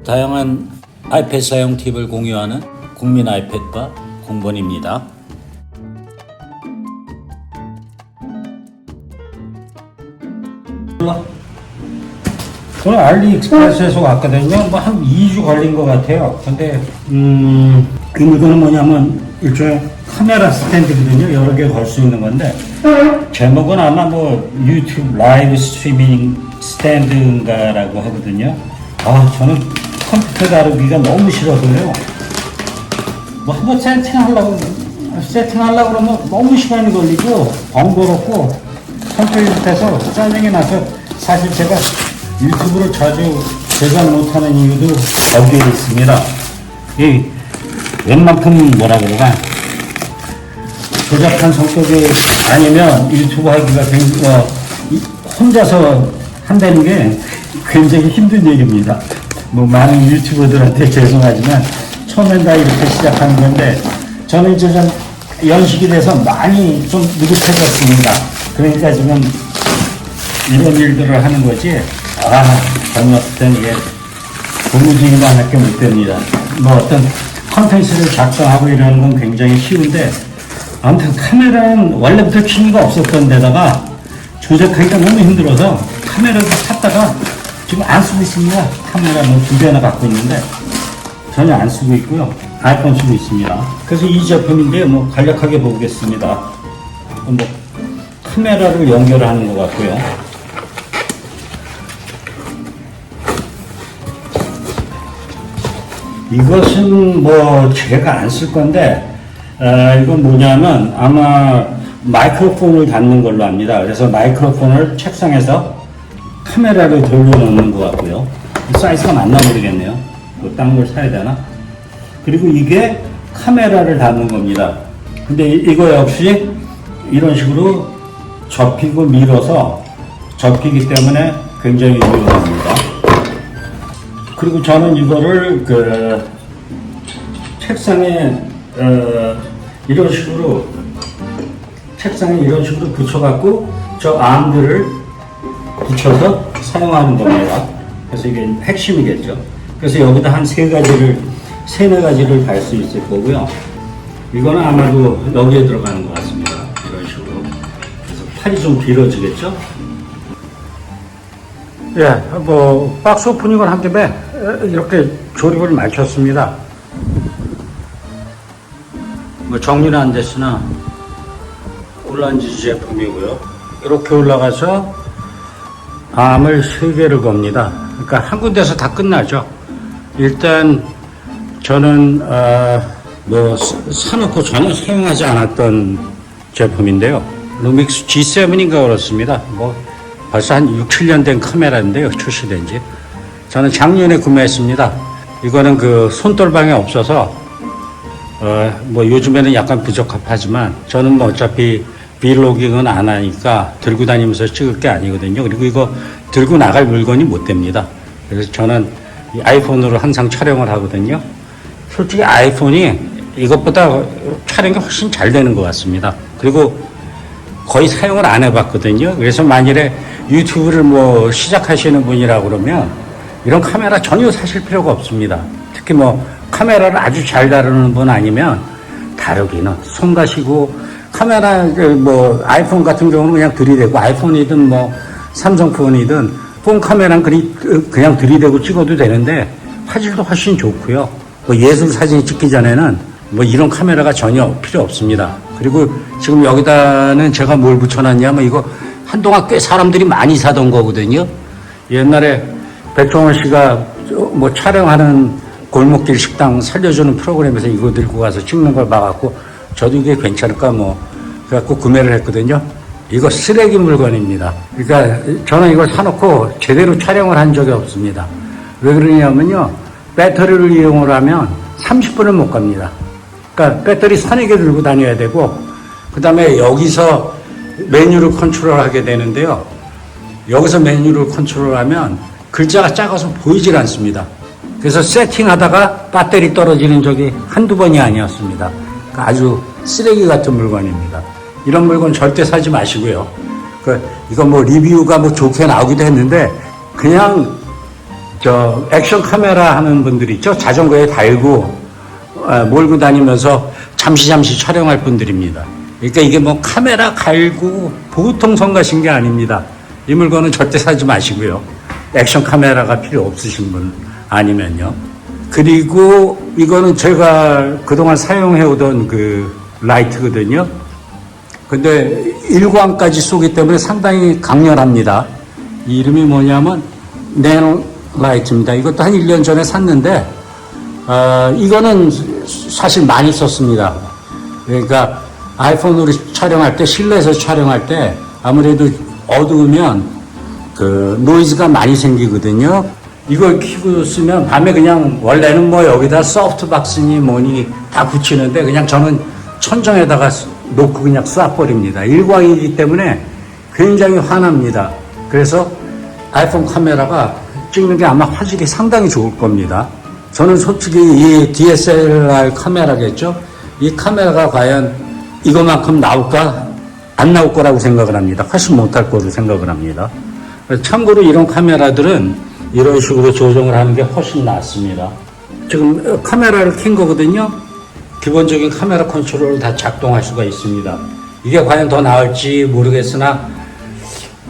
다양한 아이패드 사용 팁을 공유하는 국민 아이패드바 공본입니다. 저는 알리익스프레스에서 왔거든요. 뭐 한 2주 걸린 것 같아요. 근데 이 물건은 뭐냐면 일종의 카메라 스탠드거든요. 여러 개 걸 수 있는 건데 제목은 아마 뭐 유튜브 라이브 스트리밍 스탠드인가라고 하거든요. 저는 컴퓨터 다루기가 너무 싫어서요. 뭐 한번 세팅하려고 그러면 너무 시간이 걸리고 번거롭고 컴퓨터에서 짜증이 나서 사실 제가 유튜브를 자주 제작 못하는 이유도 거기에 있습니다. 웬만큼 뭐라 그러나 조잡한 성격이 아니면 유튜브 하기가 굉장히 혼자서 한다는 게 굉장히 힘든 일입니다. 뭐 많은 유튜버들한테 죄송하지만 처음엔 다 이렇게 시작하는 건데 저는 이제 좀 연식이 돼서 많이 좀 느긋해졌습니다. 그러니까 지금 이런 일들을 하는 거지. 젊었을 땐 이게 고무줄만 밖에 못 됩니다. 뭐 어떤 컨텐츠를 작성하고 이러는 건 굉장히 쉬운데 아무튼 카메라는 원래부터 취미가 없었던 데다가 조작하기가 너무 힘들어서 카메라도 샀다가 지금 안 쓰고 있습니다. 카메라 뭐 2대나 갖고 있는데 전혀 안 쓰고 있고요. 아이폰 쓰고 있습니다. 그래서 이 제품인데 뭐 간략하게 보겠습니다. 뭐 카메라를 연결하는 것 같고요. 이것은 뭐 제가 안 쓸 건데 이건 뭐냐면 아마 마이크로폰을 닫는 걸로 압니다. 그래서 마이크로폰을 책상에서 카메라를 돌려놓는 것 같고요. 사이즈가 맞나 모르겠네요. 딴 걸 사야 되나? 그리고 이게 카메라를 닫는 겁니다. 근데 이거 역시 이런 식으로 접히고 밀어서 접히기 때문에 굉장히 유용합니다. 그리고 저는 이거를 책상에 이런 식으로 붙여갖고 저 암들을 붙여서 사용하는 겁니다. 그래서 이게 핵심이겠죠. 그래서 여기다 한 세네 가지를 달 수 있을 거고요. 이거는 아마도 여기에 들어가는 것 같습니다. 이런 식으로. 그래서 팔이 좀 길어지겠죠. 뭐 박스 오프닝을 한 김에 이렇게 조립을 마쳤습니다. 뭐 정리는 안 됐으나 올란지 제품이고요. 이렇게 올라가서 암을 3개를 겁니다. 그러니까 한 군데서 다 끝나죠. 일단 저는 뭐 사놓고 전혀 사용하지 않았던 제품인데요. 루믹스 G7인가 그렇습니다. 뭐 벌써 한 6, 7년 된 카메라인데요. 출시된 지. 저는 작년에 구매했습니다. 이거는 손떨방에 없어서 뭐 요즘에는 약간 부적합하지만 저는 뭐 어차피 브이로깅은 안 하니까 들고 다니면서 찍을 게 아니거든요. 그리고 이거 들고 나갈 물건이 못 됩니다. 그래서 저는 이 아이폰으로 항상 촬영을 하거든요. 솔직히 아이폰이 이것보다 촬영이 훨씬 잘 되는 것 같습니다. 그리고 거의 사용을 안 해봤거든요. 그래서 만일에 유튜브를 뭐 시작하시는 분이라고 그러면 이런 카메라 전혀 사실 필요가 없습니다. 특히 뭐 카메라를 아주 잘 다루는 분 아니면 다루기는 손 가시고 카메라 뭐 아이폰 같은 경우는 그냥 들이대고 아이폰이든 뭐 삼성폰이든 폰 카메라는 그냥 들이대고 찍어도 되는데 화질도 훨씬 좋고요. 뭐 예술 사진 찍기 전에는 뭐 이런 카메라가 전혀 필요 없습니다. 그리고 지금 여기다는 제가 뭘 붙여놨냐면 이거 한동안 꽤 사람들이 많이 사던 거거든요. 옛날에 백종원 씨가 뭐 촬영하는 골목길 식당 살려주는 프로그램에서 이거 들고 가서 찍는 걸 봐갖고 저도 이게 괜찮을까 뭐 그래갖고 구매를 했거든요. 이거 쓰레기 물건입니다. 그러니까 저는 이걸 사놓고 제대로 촬영을 한 적이 없습니다. 왜 그러냐면요. 배터리를 이용을 하면 30분을 못 갑니다. 그러니까 배터리 서너 개 들고 다녀야 되고 그 다음에 여기서 메뉴를 컨트롤하게 되는데요. 여기서 메뉴를 컨트롤하면 글자가 작아서 보이질 않습니다. 그래서 세팅하다가 배터리 떨어지는 적이 한두 번이 아니었습니다. 그러니까 아주 쓰레기 같은 물건입니다. 이런 물건 절대 사지 마시고요. 이거 뭐 리뷰가 뭐 좋게 나오기도 했는데 그냥 저 액션 카메라 하는 분들 있죠? 자전거에 달고 몰고 다니면서 잠시 촬영할 분들입니다. 그러니까 이게 뭐 카메라 갈고 보통 성가신 게 아닙니다. 이 물건은 절대 사지 마시고요. 액션 카메라가 필요 없으신 분 아니면요. 그리고 이거는 제가 그동안 사용해 오던 그 라이트거든요. 근데 일광까지 쏘기 때문에 상당히 강렬합니다. 이 이름이 뭐냐면 네노 라이트입니다. 이것도 한 1년 전에 샀는데 이거는 사실 많이 썼습니다. 그러니까 아이폰으로 촬영할 때, 실내에서 촬영할 때 아무래도 어두우면 그 노이즈가 많이 생기거든요. 이걸 켜고 쓰면 밤에 그냥 원래는 뭐 여기다 소프트박스니 뭐니 다 붙이는데 그냥 저는 천정에다가 놓고 그냥 쏴버립니다. 일광이기 때문에 굉장히 환합니다. 그래서 아이폰 카메라가 찍는 게 아마 화질이 상당히 좋을 겁니다. 저는 솔직히 이 DSLR 카메라겠죠? 이 카메라가 과연 이것만큼 나올까? 안 나올 거라고 생각을 합니다. 훨씬 못할 거로 생각을 합니다. 참고로 이런 카메라들은 이런 식으로 조정을 하는 게 훨씬 낫습니다. 지금 카메라를 켠 거거든요. 기본적인 카메라 컨트롤을 다 작동할 수가 있습니다. 이게 과연 더 나을지 모르겠으나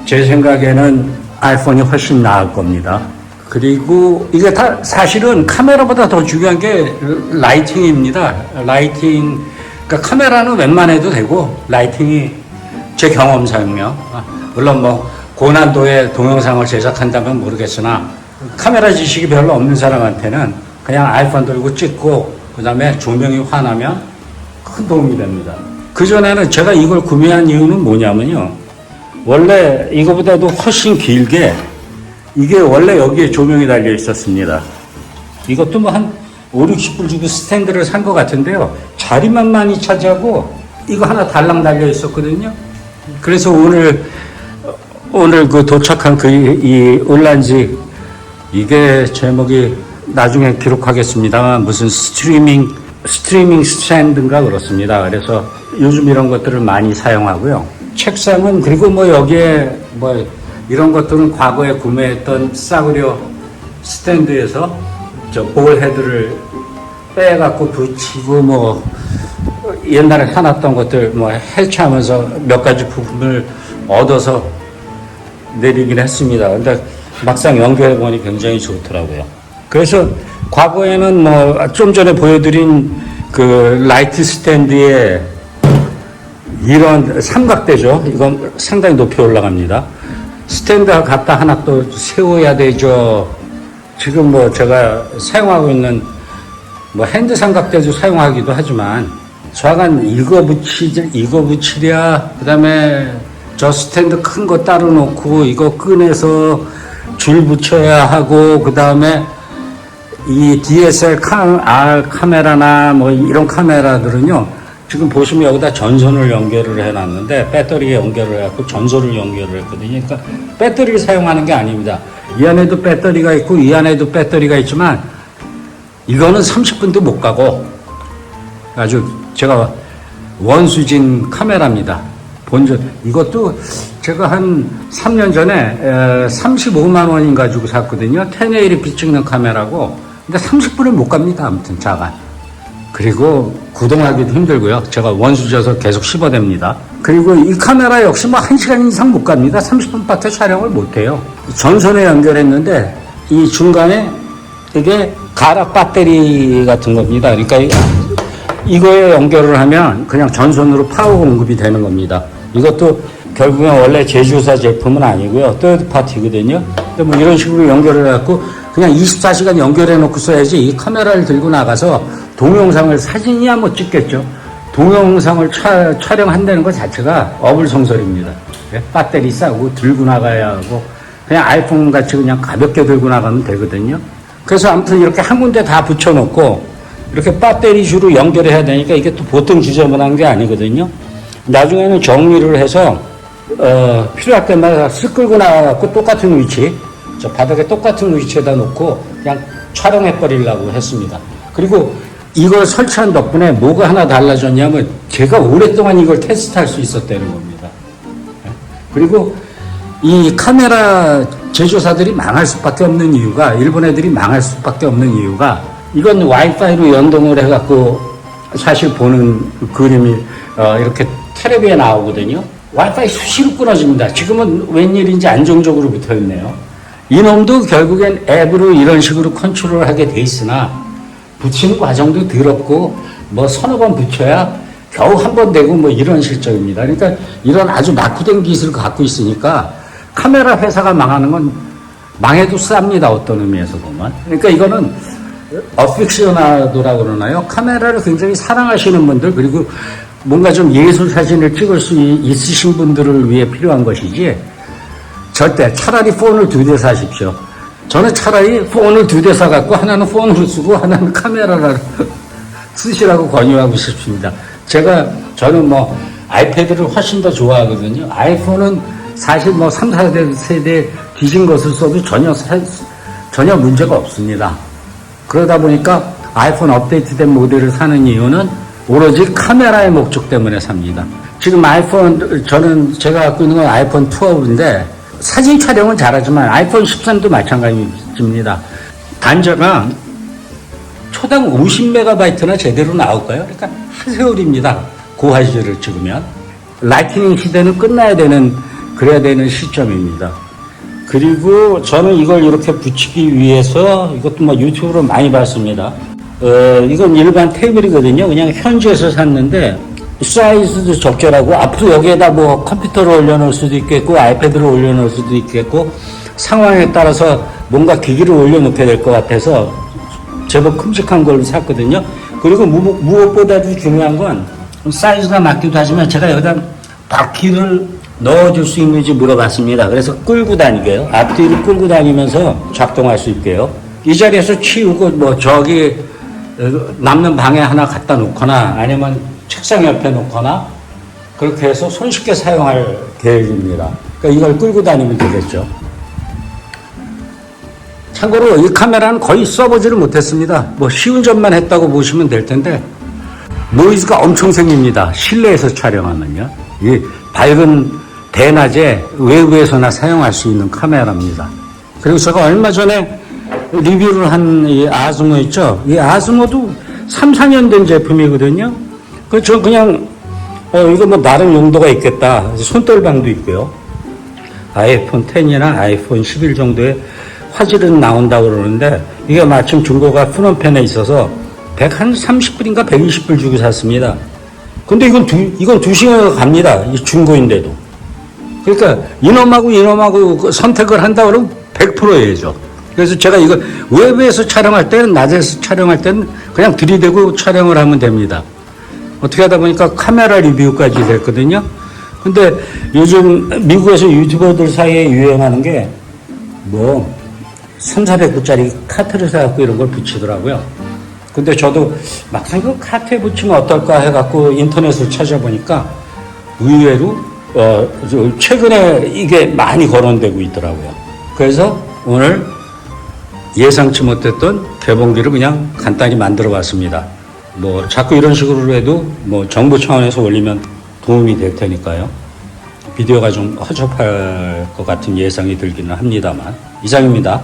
제 생각에는 아이폰이 훨씬 나을 겁니다. 그리고 이게 다 사실은 카메라보다 더 중요한 게 라이팅입니다. 라이팅, 그러니까 카메라는 웬만해도 되고 라이팅이 제 경험상요. 물론 뭐 고난도의 동영상을 제작한다면 모르겠으나 카메라 지식이 별로 없는 사람한테는 그냥 아이폰 들고 찍고 그 다음에 조명이 환하면 큰 도움이 됩니다. 그전에는 제가 이걸 구매한 이유는 뭐냐면요. 원래 이거보다도 훨씬 길게 이게 원래 여기에 조명이 달려 있었습니다. 이것도 뭐 한 5, 60불 주고 스탠드를 산 것 같은데요. 자리만 많이 차지하고 이거 하나 달랑 달려 있었거든요. 그래서 오늘 그 도착한 이 올란지 이게 제목이 나중에 기록하겠습니다만 무슨 스트리밍 스탠드인가 그렇습니다. 그래서 요즘 이런 것들을 많이 사용하고요. 책상은 그리고 뭐 여기에 뭐 이런 것들은 과거에 구매했던 싸구려 스탠드에서 저 볼 헤드를 빼갖고 붙이고 뭐 옛날에 사놨던 것들 뭐 해체하면서 몇 가지 부품을 얻어서 내리긴 했습니다. 근데 막상 연결해보니 굉장히 좋더라고요. 그래서 과거에는 뭐 좀 전에 보여드린 그 라이트 스탠드에 이런 삼각대죠. 이건 상당히 높이 올라갑니다. 스탠드 갖다 하나 또 세워야 되죠. 지금 뭐 제가 사용하고 있는 뭐 핸드 삼각대도 사용하기도 하지만 좌간 이거 붙이랴. 그 다음에 저 스탠드 큰 거 따로 놓고 이거 꺼내서 줄 붙여야 하고 그 다음에 이 DSLR 카메라나 뭐 이런 카메라들은요. 지금 보시면 여기다 전선을 연결을 해놨는데 배터리에 연결을 해갖고 전선을 연결을 했거든요. 그러니까 배터리를 사용하는 게 아닙니다. 이 안에도 배터리가 있고 이 안에도 배터리가 있지만 이거는 30분도 못 가고 아주 제가 원수진 카메라입니다. 이것도 제가 한 3년 전에 35만 원인가 주고 샀거든요. 1080p 찍는 카메라고. 근데 30분을 못 갑니다. 아무튼 자간. 그리고 구동하기도 힘들고요. 제가 원수져서 계속 씹어댑니다. 그리고 이 카메라 역시 뭐 1시간 이상 못 갑니다. 30분밖에 촬영을 못 해요. 전선에 연결했는데 이 중간에 이게 가락 배터리 같은 겁니다. 그러니까 이거에 연결을 하면 그냥 전선으로 파워 공급이 되는 겁니다. 이것도 결국엔 원래 제조사 제품은 아니고요. third party거든요. 근데 뭐 이런 식으로 연결을 해갖고 그냥 24시간 연결해 놓고 써야지 이 카메라를 들고 나가서 동영상을 사진이야 뭐 찍겠죠. 동영상을 촬영한다는 것 자체가 어불성설입니다. 배터리 싸고 들고 나가야 하고 그냥 아이폰 같이 그냥 가볍게 들고 나가면 되거든요. 그래서 아무튼 이렇게 한 군데 다 붙여놓고 이렇게 배터리 주로 연결해야 되니까 이게 또 보통 지저분한 게 아니거든요. 나중에는 정리를 해서 필요할 때마다 쓱 끌고 나가고 똑같은 위치, 저 바닥에 똑같은 위치에다 놓고 그냥 촬영해 버리려고 했습니다. 그리고 이걸 설치한 덕분에 뭐가 하나 달라졌냐면 제가 오랫동안 이걸 테스트할 수 있었다는 겁니다. 그리고 이 카메라 제조사들이 망할 수밖에 없는 이유가, 일본 애들이 망할 수밖에 없는 이유가, 이건 와이파이로 연동을 해갖고 사실 보는 그림이 이렇게 텔레비에 나오거든요. 와이파이 수시로 끊어집니다. 지금은 웬일인지 안정적으로 붙어있네요. 이놈도 결국엔 앱으로 이런 식으로 컨트롤하게 돼 있으나 붙이는 과정도 더럽고 뭐 서너 번 붙여야 겨우 한 번 되고 뭐 이런 실정입니다. 그러니까 이런 아주 낙후된 기술을 갖고 있으니까 카메라 회사가 망하는 건 망해도 쌉니다. 어떤 의미에서 보면. 그러니까 이거는 어픽시오나도라고 그러나요? 카메라를 굉장히 사랑하시는 분들, 그리고 뭔가 좀 예술 사진을 찍을 수 있으신 분들을 위해 필요한 것이지, 절대 차라리 폰을 2대 사십시오. 저는 차라리 폰을 2대 사갖고 하나는 폰으로 쓰고 하나는 카메라로 쓰시라고 권유하고 싶습니다. 저는 뭐 아이패드를 훨씬 더 좋아하거든요. 아이폰은 사실 뭐 3, 4대 세대 뒤진 것을 써도 전혀 문제가 없습니다. 그러다 보니까 아이폰 업데이트된 모델을 사는 이유는 오로지 카메라의 목적 때문에 삽니다. 지금 제가 갖고 있는 건 아이폰 12인데 사진 촬영은 잘하지만 아이폰 13도 마찬가지입니다. 단자가 초당 50MB나 제대로 나올까요? 그러니까 한 세월입니다. 고화질을 찍으면. 라이트닝 시대는 그래야 되는 시점입니다. 그리고 저는 이걸 이렇게 붙이기 위해서 이것도 뭐 유튜브로 많이 봤습니다. 이건 일반 테이블이거든요. 그냥 현지에서 샀는데 사이즈도 적절하고 앞으로 여기에다 뭐 컴퓨터를 올려놓을 수도 있겠고 아이패드를 올려놓을 수도 있겠고 상황에 따라서 뭔가 기기를 올려놓게 될 것 같아서 제법 큼직한 걸 샀거든요. 그리고 무엇보다도 중요한 건 사이즈가 맞기도 하지만 제가 여기다 바퀴를 넣어줄 수 있는지 물어봤습니다. 그래서 끌고 다니게요. 앞뒤로 끌고 다니면서 작동할 수 있게요. 이 자리에서 치우고 뭐 저기 남는 방에 하나 갖다 놓거나 아니면 책상 옆에 놓거나 그렇게 해서 손쉽게 사용할 계획입니다. 그러니까 이걸 끌고 다니면 되겠죠. 참고로 이 카메라는 거의 써보지를 못했습니다. 뭐 쉬운 점만 했다고 보시면 될 텐데 노이즈가 엄청 생깁니다. 실내에서 촬영하면요. 이 밝은 대낮에 외부에서나 사용할 수 있는 카메라입니다. 그리고 제가 얼마 전에 리뷰를 한 이 아즈모 있죠? 이 아즈모도 3, 4년 된 제품이거든요. 저 그냥 이거 뭐 나름 용도가 있겠다. 손떨방도 있고요. 아이폰 10이나 아이폰 11 정도의 화질은 나온다고 그러는데 이게 마침 중고가 푸놈펜에 있어서 130불인가 120불 주고 샀습니다. 근데 이건 2시간가 갑니다. 이 중고인데도. 그러니까 이놈하고 선택을 한다 그러면 100%예죠. 그래서 제가 이거 외부에서 촬영할 때는 낮에서 촬영할 때는 그냥 들이대고 촬영을 하면 됩니다. 어떻게 하다 보니까 카메라 리뷰까지 됐거든요. 근데 요즘 미국에서 유튜버들 사이에 유행하는 게 뭐 3,400불짜리 카트를 사갖고 이런 걸 붙이더라고요. 근데 저도 막상 그 카트에 붙이면 어떨까 해갖고 인터넷을 찾아보니까 의외로 최근에 이게 많이 거론되고 있더라고요. 그래서 오늘 예상치 못했던 개봉기를 그냥 간단히 만들어 봤습니다. 뭐 자꾸 이런 식으로 해도 뭐 정부 차원에서 올리면 도움이 될 테니까요. 비디오가 좀 허접할 것 같은 예상이 들기는 합니다만. 이상입니다.